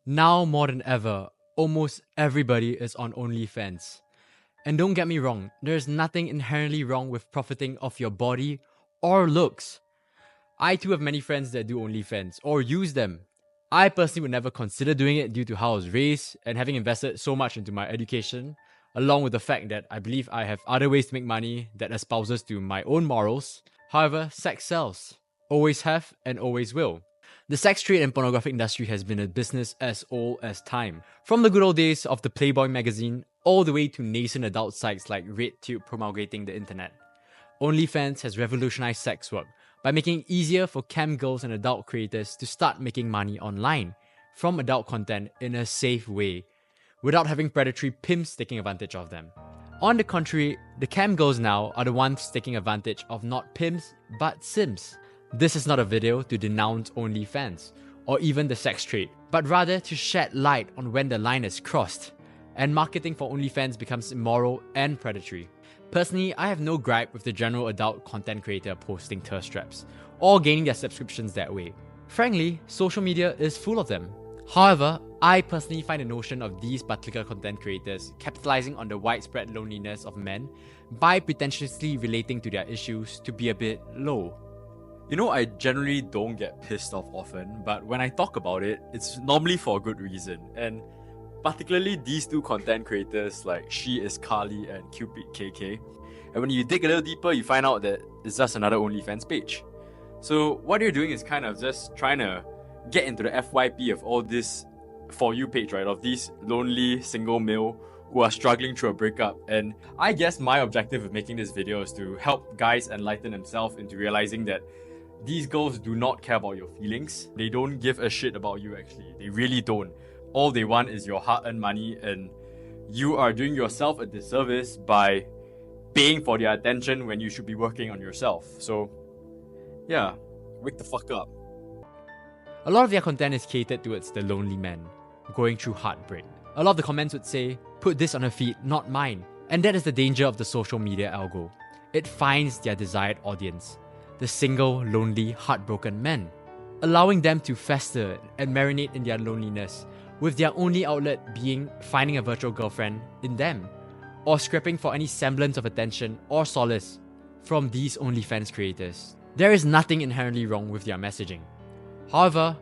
Now more than ever, almost everybody is on OnlyFans. And don't get me wrong, there's nothing inherently wrong with profiting off your body or looks. I too have many friends that do OnlyFans or use them. I personally would never consider doing it due to how I was raised and having invested so much into my education, along with the fact that I believe I have other ways to make money that espouses to my own morals. However, sex sells. Always have and always will. The sex trade and pornographic industry has been a business as old as time. From the good old days of the Playboy magazine, all the way to nascent adult sites like RedTube promulgating the internet. OnlyFans has revolutionized sex work by making it easier for cam girls and adult creators to start making money online from adult content in a safe way, without having predatory pimps taking advantage of them. On the contrary, the cam girls now are the ones taking advantage of not pimps but sims. This is not a video to denounce OnlyFans or even the sex trade, but rather to shed light on when the line is crossed and marketing for OnlyFans becomes immoral and predatory. Personally, I have no gripe with the general adult content creator posting thirst traps or gaining their subscriptions that way. Frankly, social media is full of them. However, I personally find the notion of these particular content creators capitalizing on the widespread loneliness of men by pretentiously relating to their issues to be a bit low. You know, I generally don't get pissed off often, but when I talk about it, it's normally for a good reason. And particularly these two content creators like She Is Carly and Cupid KK. And when you dig a little deeper, you find out that it's just another OnlyFans page. So what you're doing is kind of just trying to get into the FYP of all this For You page, right? Of these lonely single male who are struggling through a breakup. And I guess my objective of making this video is to help guys enlighten themselves into realizing that these girls do not care about your feelings. They don't give a shit about you actually. They really don't. All they want is your hard-earned money, and you are doing yourself a disservice by paying for their attention when you should be working on yourself. So, yeah, wake the fuck up. A lot of their content is catered towards the lonely man going through heartbreak. A lot of the comments would say, "Put this on her feed, not mine." And that is the danger of the social media algo. It finds their desired audience, the single, lonely, heartbroken men, allowing them to fester and marinate in their loneliness, with their only outlet being finding a virtual girlfriend in them, or scraping for any semblance of attention or solace from these OnlyFans creators. There is nothing inherently wrong with their messaging. However,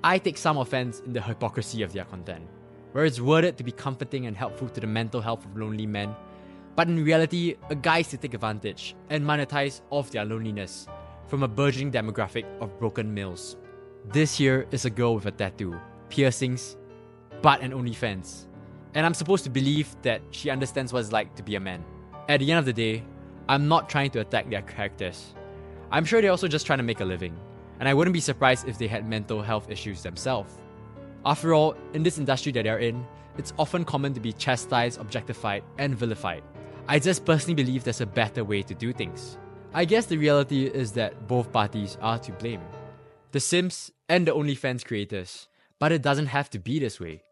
I take some offense in the hypocrisy of their content, where it's worded to be comforting and helpful to the mental health of lonely men, but in reality, a guise to take advantage and monetize off their loneliness from a burgeoning demographic of broken males. This here is a girl with a tattoo, piercings, butt and OnlyFans, and I'm supposed to believe that she understands what it's like to be a man. At the end of the day, I'm not trying to attack their characters. I'm sure they're also just trying to make a living, and I wouldn't be surprised if they had mental health issues themselves. After all, in this industry that they're in, it's often common to be chastised, objectified, and vilified. I just personally believe there's a better way to do things. I guess the reality is that both parties are to blame, the Sims and the OnlyFans creators, but it doesn't have to be this way.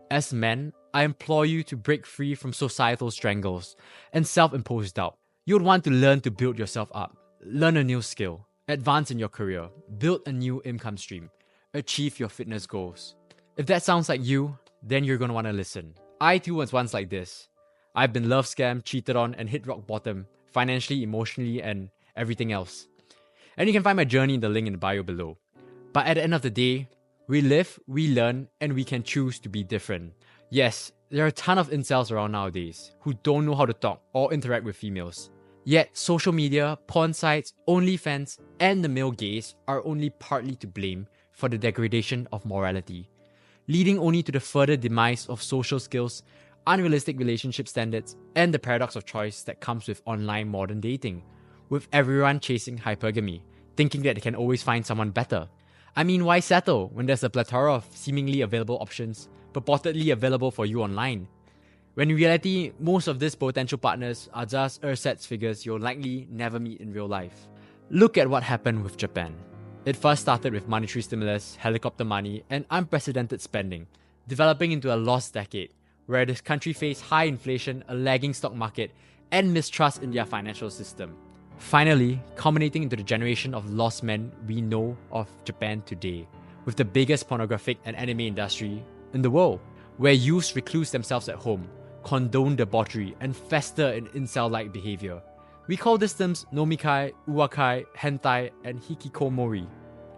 As men, I implore you to break free from societal strangles and self-imposed doubt. You would want to learn to build yourself up, learn a new skill, advance in your career, build a new income stream, achieve your fitness goals. If that sounds like you, then you're going to want to listen. I too was once like this. I've been love scammed, cheated on, and hit rock bottom, financially, emotionally, and everything else. And you can find my journey in the link in the bio below. But at the end of the day, we live, we learn, and we can choose to be different. Yes, there are a ton of incels around nowadays who don't know how to talk or interact with females. Yet, social media, porn sites, OnlyFans, and the male gaze are only partly to blame for the degradation of morality, leading only to the further demise of social skills, unrealistic relationship standards, and the paradox of choice that comes with online modern dating, with everyone chasing hypergamy, thinking that they can always find someone better. I mean, why settle when there's a plethora of seemingly available options purportedly available for you online? When in reality, most of these potential partners are just ersatz figures you'll likely never meet in real life. Look at what happened with Japan. It first started with monetary stimulus, helicopter money, and unprecedented spending, developing into a lost decade, where this country faced high inflation, a lagging stock market, and mistrust in their financial system. Finally, culminating into the generation of lost men we know of Japan today, with the biggest pornographic and anime industry in the world, where youths recluse themselves at home, condone debauchery, and fester in incel-like behavior. We call these terms nomikai, uwakai, hentai, and hikikomori.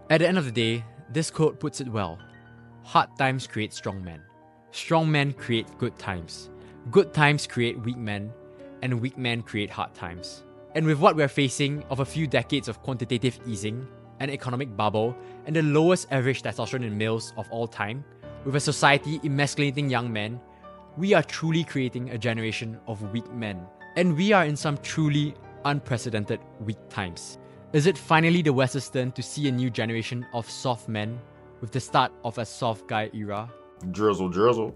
At the end of the day, this quote puts it well. Hard times create strong men. Strong men create good times. Good times create weak men, and weak men create hard times. And with what we're facing of a few decades of quantitative easing, an economic bubble, and the lowest average testosterone in males of all time, with a society emasculating young men, we are truly creating a generation of weak men. And we are in some truly unprecedented weak times. Is it finally the West's turn to see a new generation of soft men with the start of a soft guy era? Drizzle, drizzle.